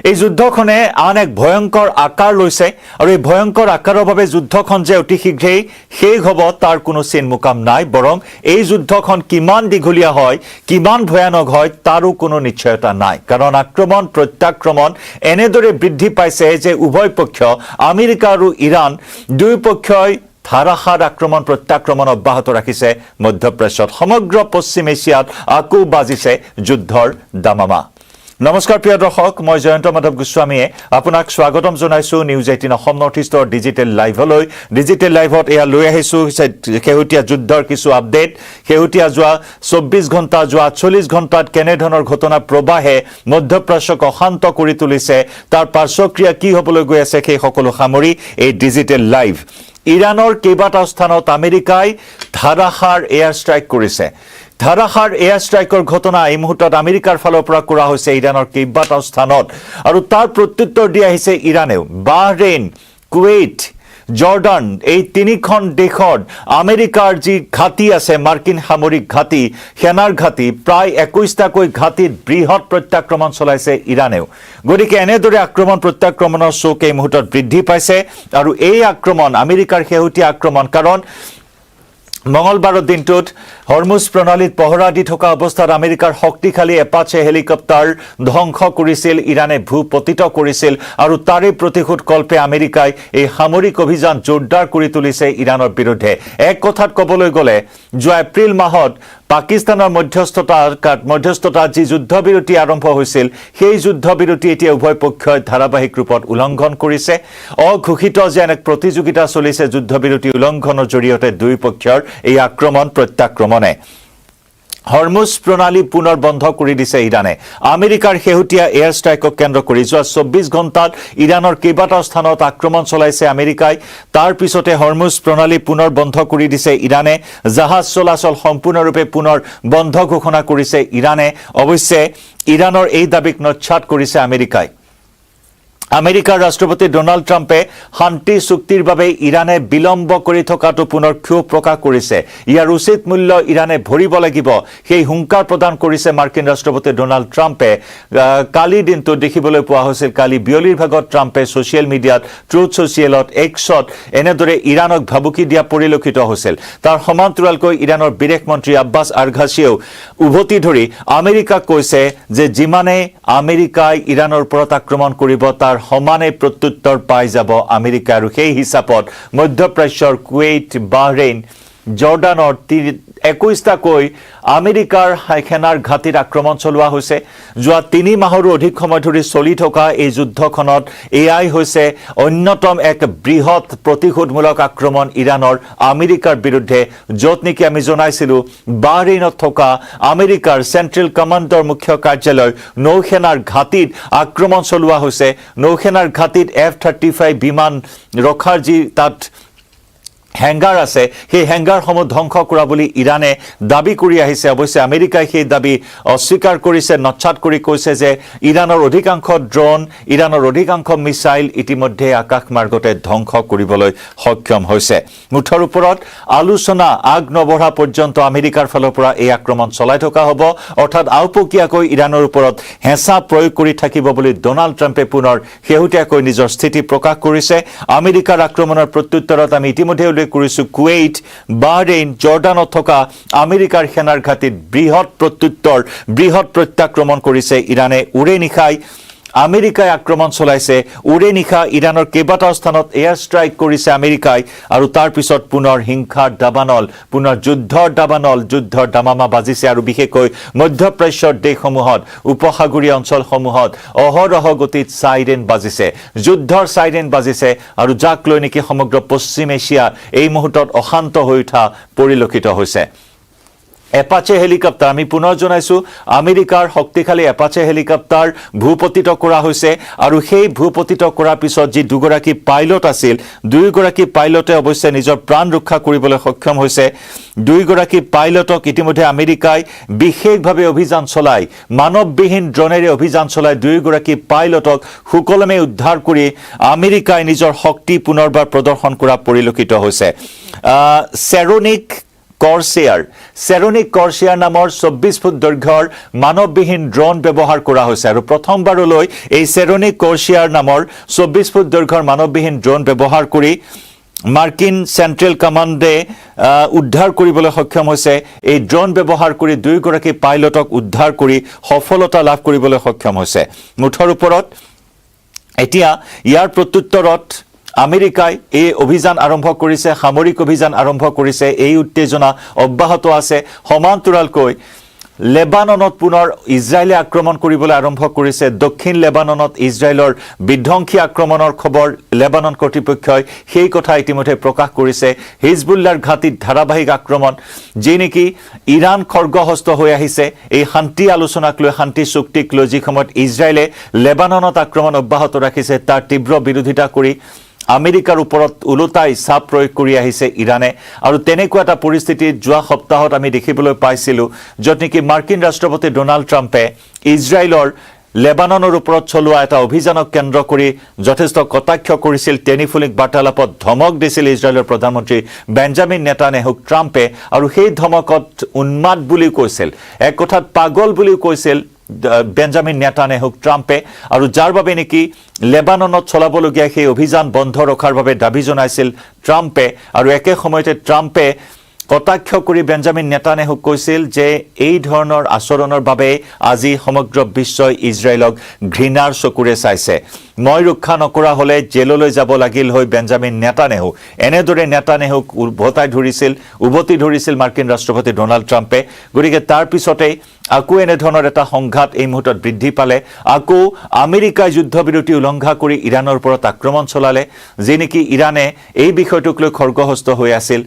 এই যুদ্ধখনে আন এক ভয়ংকৰ আকাৰ লৈছে আৰু এই ভয়ংকৰ আকাৰৰ বাবে যুদ্ধখন যে অতি শীঘ্ৰেই শেষ হ'ব তাৰ কোনো চিন মুকাম নাই বৰং এই যুদ্ধখন কিমান দীঘলীয়া হয় কিমান ভয়ানক হয় তাৰো কোনো নিশ্চয়তা নাই কাৰণ আক্ৰমণ প্ৰত্যাক্ৰমণ এনেদৰে বৃদ্ধি পাইছে যে উভয় পক্ষ আমেৰিকা আৰু ইৰাণ দুই পক্ষই ধাৰাসাৰ আক্ৰমণ প্ৰত্যাক্ৰমণ অব্যাহত ৰাখিছে মধ্যপ্ৰাচ্যত সমগ্ৰ পশ্চিম এছিয়াত আকৌ বাজিছে যুদ্ধৰ দামামা নমস্কাৰ প্ৰিয় দৰ্শক মই জয়ন্ত মাধৱ গোস্বামীয়ে আপোনাক স্বাগতম জনাইছো নিউজ 18 অসম নৰ্থ ইষ্টৰ ডিজিটেল লাইভলৈ ডিজিটেল লাইভত এয়া লৈ আহিছো শেহতীয়া যুদ্ধৰ কিছু আপডেট শেহতীয়া যোৱা 24 ঘণ্টা যোৱা 40 ঘণ্টাত কেনেধৰণৰ ঘটনা প্ৰবাহে মধ্যপ্ৰাচ্যক অশান্ত কৰি তুলিছে তাৰ পাৰ্শ্বক্ৰিয়া কি হ'বলৈ গৈ আছে সেই সকলো সামৰি এই ডিজিটেল লাইভ ইৰাণৰ কেইবাটাও স্থানত আমেৰিকাই ধাৰাসাৰ এয়াৰ ষ্ট্ৰাইক কৰিছে ধাৰাসাৰ এয়াৰ ষ্ট্ৰাইকৰ ঘটনা এই মুহূৰ্তত আমেৰিকাৰ ফালৰ পৰা কৰা হৈছে ইৰাণৰ কেইবাটাও স্থানত আৰু তাৰ প্ৰত্যুত্তৰ দি আহিছে ইৰাণেও বাহৰেইন কুৱেইট জৰ্ডান এই তিনিখন দেশত আমেৰিকাৰ যি ঘাটি আছে মাৰ্কিন সামৰিক ঘাটি সেনাৰ ঘাটি প্ৰায় 21টাকৈ ঘাটিত বৃহৎ প্ৰত্যাক্ৰমণ চলাইছে ইৰাণেও গতিকে এনেদৰে আক্ৰমণ প্ৰত্যাক্ৰমণৰ চোক এই মুহূৰ্তত বৃদ্ধি পাইছে আৰু এই আক্ৰমণ আমেৰিকাৰ শেহতীয়া আক্ৰমণ কাৰণ মঙলবাৰৰ দিনটোত হৰমুজ প্ৰণালীত পহৰা দি থকা অৱস্থাত আমেৰিকাৰ শক্তিশালী এপাচে হেলিকপ্টাৰ ধ্বংস কৰিছিল ইৰাণে ভূপতিত কৰিছিল আৰু তাৰে প্ৰতিশোধ কল্পে আমেৰিকাই এই সামৰিক অভিযান জোৰদাৰ কৰি তুলিছে ইৰাণৰ বিৰুদ্ধে এক কথাত ক'বলৈ গ'লে যোৱা এপ্ৰিল মাহত পাকিস্তানৰ মধ্যস্থতাত যি যুদ্ধবিৰতি আৰম্ভ হৈছিল সেই যুদ্ধবিৰতি এতিয়া উভয় পক্ষই ধাৰাবাহিক ৰূপত উলংঘন কৰিছে অঘোষিত যে এক প্ৰতিযোগিতা চলিছে যুদ্ধবিৰতি উলংঘনৰ জৰিয়তে দুই পক্ষৰ এই আক্ৰমণ প্ৰত্যাক্ৰমণে হৰমুজ প্ৰণালী পুনৰ বন্ধ কৰি দিছে ইৰাণে আমেৰিকাৰ শেহতীয়া এয়াৰ ষ্ট্ৰাইকক কেন্দ্ৰ কৰি যোৱা 24 ঘণ্টাত ইৰাণৰ কেইবাটাও স্থানত আক্ৰমণ চলাইছে আমেৰিকাই তাৰ পিছতে হৰমুজ প্ৰণালী পুনৰ বন্ধ কৰি দিছে ইৰাণে জাহাজ চলাচল সম্পূৰ্ণৰূপে পুনৰ বন্ধ ঘোষণা কৰিছে ইৰাণে অৱশ্যে ইৰাণৰ এই দাবীক নস্যাৎ কৰিছে আমেৰিকাই আমেৰিকাৰ ৰাষ্ট্ৰপতি ডোনাল্ড ট্ৰাম্পে শান্তি চুক্তিৰ বাবে ইৰাণে বিলম্ব কৰি থকাটো পুনৰ ক্ষোভ প্ৰকাশ কৰিছে ইয়াৰ উচিত মূল্য ইৰাণে ভৰিব লাগিব সেই হুংকাৰ প্ৰদান কৰিছে মাৰ্কিন ৰাষ্ট্ৰপতি ডোনাল্ড ট্ৰাম্পে কালি দিনটো দেখিবলৈ পোৱা হৈছিল কালি বিয়লিৰ ভাগত ট্ৰাম্পে ছ'চিয়েল মিডিয়াত ট্ৰুথ ছ'চিয়েলত এক্সত এনেদৰে ইৰাণক ভাবুকি দিয়া পৰিলক্ষিত হৈছিল তাৰ সমান্তৰালকৈ ইৰাণৰ বিদেশ মন্ত্ৰী আব্বাছ আৰঘাছিয়েও উভতি ধৰি আমেৰিকাক কৈছে যে যিমানে আমেৰিকাই ইৰাণৰ ওপৰত আক্ৰমণ কৰিব তাৰ সমানে প্ৰত্যুত্তৰ পাই যাব আমেৰিকা আৰু সেই হিচাপত মধ্যপ্ৰাচ্যৰ কুৱেইট বাহৰেইন জৰ্ডানৰ 21টাকৈ আমেৰিকাৰ সেনাৰ ঘাটিত আক্ৰমণ চলোৱা হৈছে যোৱা 3 মাহৰো অধিক সময় ধৰি চলি থকা এই যুদ্ধখনত এয়াই হৈছে অন্যতম এক বৃহৎ প্ৰতিশোধমূলক আক্ৰমণ ইৰাণৰ আমেৰিকাৰ বিৰুদ্ধে য'ত নেকি আমি জনাইছিলোঁ বাহৰেইনত থকা আমেৰিকাৰ চেণ্ট্ৰেল কমাণ্ডৰ মুখ্য কাৰ্যালয় নৌসেনাৰ ঘাটিত আক্ৰমণ চলোৱা হৈছে নৌসেনাৰ ঘাটিত F-35 বিমান ৰখাৰ যি তাত হেংগাৰ আছে সেই হেংগাৰসমূহ ধ্বংস কৰা বুলি ইৰাণে দাবী কৰি আহিছে অৱশ্যে আমেৰিকাই সেই দাবী অস্বীকাৰ কৰিছে নস্যাৎ কৰি কৈছে যে ইৰাণৰ অধিকাংশ ড্ৰোন ইৰাণৰ অধিকাংশ মিছাইল ইতিমধ্যে আকাশ মাৰ্গতে ধ্বংস কৰিবলৈ সক্ষম হৈছে মুঠৰ ওপৰত আলোচনা আগ নবঢ়া পৰ্যন্ত আমেৰিকাৰ ফালৰ পৰা এই আক্ৰমণ চলাই থকা হ'ব অৰ্থাৎ আওপকীয়াকৈ ইৰাণৰ ওপৰত হেঁচা প্ৰয়োগ কৰি থাকিব বুলি ডোনাল্ড ট্ৰাম্পে পুনৰ শেহতীয়াকৈ নিজৰ স্থিতি প্ৰকাশ কৰিছে আমেৰিকাৰ আক্ৰমণৰ প্ৰত্যুত্তৰত আমি ইতিমধ্যে কৰিছো কুৱেইট বাহৰেইন জৰ্ডানত থকা আমেৰিকাৰ সেনাৰ ঘাটিত বৃহৎ প্ৰত্যাক্ৰমণ কৰিছে ইৰাণে উৰে নিশাই আমেৰিকাই আক্ৰমণ চলাইছে উৰে নিশা ইৰাণৰ কেইবাটাও স্থানত এয়াৰ ষ্ট্ৰাইক কৰিছে আমেৰিকাই আৰু তাৰ পিছত পুনৰ হিংসাৰ দাবানল পুনৰ যুদ্ধৰ দামামা বাজিছে আৰু বিশেষকৈ মধ্যপ্ৰাচ্যৰ দেশসমূহত উপসাগৰীয় অঞ্চলসমূহত অহৰহ গতিত চাইৰেন বাজিছে যুদ্ধৰ চাইৰেন বাজিছে আৰু যাক লৈ নেকি সমগ্ৰ পশ্চিম এছিয়া এই মুহূৰ্তত অশান্ত হৈ উঠা পৰিলক্ষিত হৈছে এপাচে হেলিকপ্টাৰ আমি পুনৰ জনাইছো আমেৰিকাৰ শক্তিশালী এপাচে হেলিকপ্টাৰ ভূপতিত কৰা হৈছে আৰু সেই ভূপতিত কৰাৰ পিছত যি দুগৰাকী পাইলট আছিল দুইগৰাকী পাইলটে অৱশ্যে নিজৰ প্ৰাণ ৰক্ষা কৰিবলৈ সক্ষম হৈছে দুইগৰাকী পাইলটক ইতিমধ্যে আমেৰিকাই বিশেষভাৱে অভিযান চলাই মানৱবিহীন ড্ৰোনেৰে অভিযান চলাই দুইগৰাকী পাইলটক সুকলমে উদ্ধাৰ কৰি আমেৰিকাই নিজৰ শক্তি পুনৰবাৰ প্ৰদৰ্শন কৰা পৰিলক্ষিত হৈছে চেৰোনিক কৰ্চিয়াৰ নামৰ 24 ফুট দৈৰ্ঘ্যৰ মানৱবিহীন ড্ৰোন ব্যৱহাৰ কৰা হৈছে আৰু প্ৰথমবাৰলৈ এই চেৰনিক কৰ্চিয়াৰ নামৰ 24 ফুট দৈৰ্ঘ্যৰ মানৱবিহীন ড্ৰোন ব্যৱহাৰ কৰি মাৰ্কিন চেণ্ট্ৰেল কমাণ্ডে উদ্ধাৰ কৰিবলৈ সক্ষম হৈছে এই ড্ৰোন ব্যৱহাৰ কৰি দুয়োগৰাকী পাইলটক উদ্ধাৰ কৰি সফলতা লাভ কৰিবলৈ সক্ষম হৈছে মুঠৰ ওপৰত এতিয়া ইয়াৰ প্ৰত্যুত্তৰত আমেৰিকাই এই অভিযান আৰম্ভ কৰিছে সামৰিক অভিযান আৰম্ভ কৰিছে এই উত্তেজনা অব্যাহত আছে সমান্তৰালকৈ লেবাননত পুনৰ ইজৰাইলে আক্ৰমণ কৰিবলৈ আৰম্ভ কৰিছে দক্ষিণ লেবাননত ইজৰাইলৰ বিধ্বংসী আক্ৰমণৰ খবৰ লেবানন কৰ্তৃপক্ষই সেই কথা ইতিমধ্যে প্ৰকাশ কৰিছে হিজবুল্লাহৰ ঘাটিত ধাৰাবাহিক আক্ৰমণ যি নেকি ইৰাণ খৰ্গহস্ত হৈ আহিছে এই শান্তি আলোচনাক লৈ শান্তি চুক্তিক লৈ যি সময়ত ইজৰাইলে লেবাননত আক্ৰমণ অব্যাহত ৰাখিছে তাৰ তীব্ৰ বিৰোধিতা কৰি আমেৰিকাৰ ওপৰত উলটাই চাপ প্ৰয়োগ কৰি আহিছে ইৰাণে আৰু তেনেকুৱা এটা পৰিস্থিতিত যোৱা সপ্তাহত আমি দেখিবলৈ পাইছিলোঁ য'ত নেকি মাৰ্কিন ৰাষ্ট্ৰপতি ডোনাল্ড ট্ৰাম্পে ইজৰাইলৰ লেবাননৰ ওপৰত চলোৱা এটা অভিযানক কেন্দ্ৰ কৰি যথেষ্ট কটাক্ষ কৰিছিল টেলিফোনিক বাৰ্তালাপত ধমক দিছিল ইজৰাইলৰ প্ৰধানমন্ত্ৰী বেঞ্জামিন নেতানেহুক ট্ৰাম্পে আৰু সেই ধমকত উন্মাদ বুলি কৈছিল এক কথাত পাগল বুলি কৈছিল বেঞ্জামিন নেতানেহুক ট্ৰাম্পে আৰু যাৰ বাবে নেকি লেবাননত চলাবলগীয়া সেই অভিযান বন্ধ ৰখাৰ বাবে দাবী জনাইছিল ট্ৰাম্পে আৰু একে সময়তে ট্ৰাম্পে কটাক্ষ কৰি বেঞ্জামিন নেতানেহুক কৈছিল যে এই ধৰণৰ আচৰণৰ বাবে আজি সমগ্ৰ বিশ্বই ইজৰাইলক ঘৃণাৰ চকুৰে চাইছে মই ৰক্ষা নকৰা হলে জেললৈ যাব লাগিল হৈ বেঞ্জামিন নেতানেহু এনেদৰে নেতানেহুক উভতি ধৰিছিল মাৰ্কিন ৰাষ্ট্ৰপতি ডোনাল্ড ট্ৰাম্পে গতিকে তাৰ পিছতে আকৌ এনে ধৰণৰ এটা সংঘাত এই মুহূৰ্তত বৃদ্ধি পালে আকৌ আমেৰিকাই যুদ্ধবিৰতি উলংঘা কৰি ইৰাণৰ ওপৰত আক্ৰমণ চলালে যি নেকি ইৰাণে এই বিষয়টোক লৈ খৰ্গহস্ত হৈ আছিল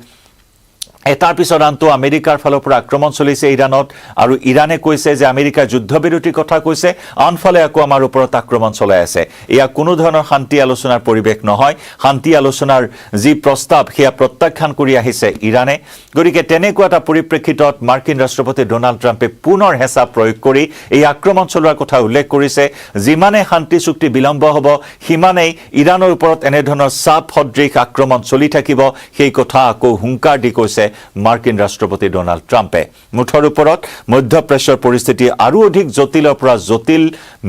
এটাৰ পিছত আনটো আমেৰিকাৰ ফালৰ পৰা আক্ৰমণ চলিছে ইৰাণত আৰু ইৰাণে কৈছে যে আমেৰিকা যুদ্ধবিৰতিৰ কথা কৈছে আনফালে আকৌ আমাৰ ওপৰত আক্ৰমণ চলাই আছে এয়া কোনো ধৰণৰ শান্তি আলোচনাৰ পৰিৱেশ নহয় শান্তি আলোচনাৰ যি প্ৰস্তাৱ সেয়া প্ৰত্যাখ্যান কৰি আহিছে ইৰাণে গতিকে তেনেকুৱা এটা পৰিপ্ৰেক্ষিতত মাৰ্কিন ৰাষ্ট্ৰপতি ডোনাল্ড ট্ৰাম্পে পুনৰ হেঁচা প্ৰয়োগ কৰি এই আক্ৰমণ চলোৱাৰ কথা উল্লেখ কৰিছে যিমানে শান্তি চুক্তি বিলম্ব হ'ব সিমানেই ইৰাণৰ ওপৰত এনেধৰণৰ চাপ সদৃশ আক্ৰমণ চলি থাকিব সেই কথা আকৌ হুংকাৰ দি কৈছে মাৰ্কিন ৰাষ্ট্ৰপতি ডোনাল্ড ট্ৰাম্পে মুঠৰ ওপৰত মধ্যপ্ৰাচ্যৰ পৰিস্থিতি আৰু অধিক জটিলৰ পৰা জটিল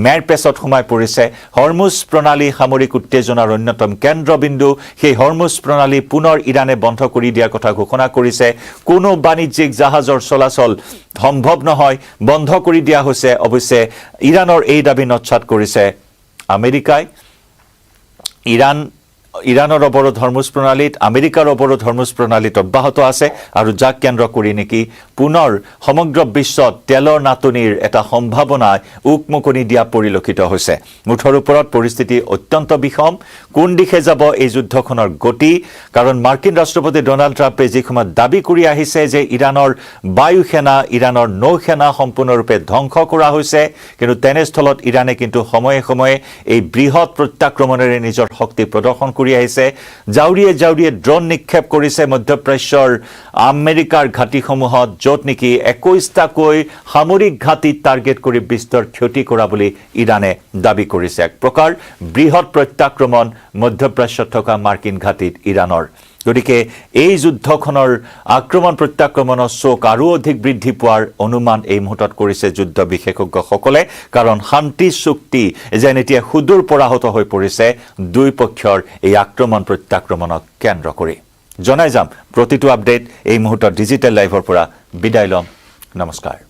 মেৰপেচত সোমাই পৰিছে হৰমুজ প্ৰণালী সামৰিক উত্তেজনাৰ অন্যতম কেন্দ্ৰবিন্দু সেই হৰমুজ প্ৰণালী পুনৰ ইৰাণে বন্ধ কৰি দিয়াৰ কথা ঘোষণা কৰিছে কোনো বাণিজ্যিক জাহাজৰ চলাচল সম্ভৱ নহয় বন্ধ কৰি দিয়া হৈছে অৱশ্যে ইৰাণৰ এই দাবী নস্যাৎ কৰিছে আমেৰিকাই ইৰাণৰ অৱৰোধ হৰমুজ প্ৰণালীত আমেৰিকাৰ অৱৰোধ হৰমুজ প্ৰণালীত অব্যাহত আছে আৰু যাক কেন্দ্ৰ কৰি নেকি পুনৰ সমগ্ৰ বিশ্বত তেলৰ নাটনিৰ এটা সম্ভাৱনাই উকমুকনি দিয়া পৰিলক্ষিত হৈছে মুঠৰ ওপৰত পৰিস্থিতি অত্যন্ত বিষম কোন দিশে যাব এই যুদ্ধখনৰ গতি কাৰণ মাৰ্কিন ৰাষ্ট্ৰপতি ডোনাল্ড ট্ৰাম্পে যি সময়ত দাবী কৰি আহিছে যে ইৰাণৰ বায়ুসেনা ইৰাণৰ নৌসেনা সম্পূৰ্ণৰূপে ধ্বংস কৰা হৈছে কিন্তু তেনেস্থলত ইৰাণে কিন্তু সময়ে সময়ে এই বৃহৎ প্ৰত্যাক্ৰমণেৰে নিজৰ শক্তি প্ৰদৰ্শন কৰি আহিছে জাউৰিয়ে ড্ৰোন নিক্ষেপ কৰিছে মধ্যপ্ৰাচ্যৰ আমেৰিকাৰ ঘাটিসমূহত য'ত নেকি 21টাকৈ সামৰিক ঘাটি টাৰ্গেট কৰি বিস্তৰ ক্ষতি কৰা বুলি ইৰাণে দাবী কৰিছে এক প্ৰকাৰ বৃহৎ প্ৰত্যাক্ৰমণ মধ্যপ্ৰাচ্যত থকা মাৰ্কিন ঘাটিত ইৰাণৰ গতিকে এই যুদ্ধখনৰ আক্ৰমণ প্ৰত্যাক্ৰমণৰ চোক আৰু অধিক বৃদ্ধি পোৱাৰ অনুমান এই মুহূৰ্তত কৰিছে যুদ্ধ বিশেষজ্ঞসকলে কাৰণ শান্তি চুক্তি যেন এতিয়া সুদূৰ পৰাহত হৈ পৰিছে দুই পক্ষৰ এই আক্ৰমণ প্ৰত্যাক্ৰমণক কেন্দ্ৰ কৰি জনাই যাম প্ৰতিটো আপডেট এই মুহূৰ্তত ডিজিটেল লাইভৰ পৰা বিদায় লম নমস্কাৰ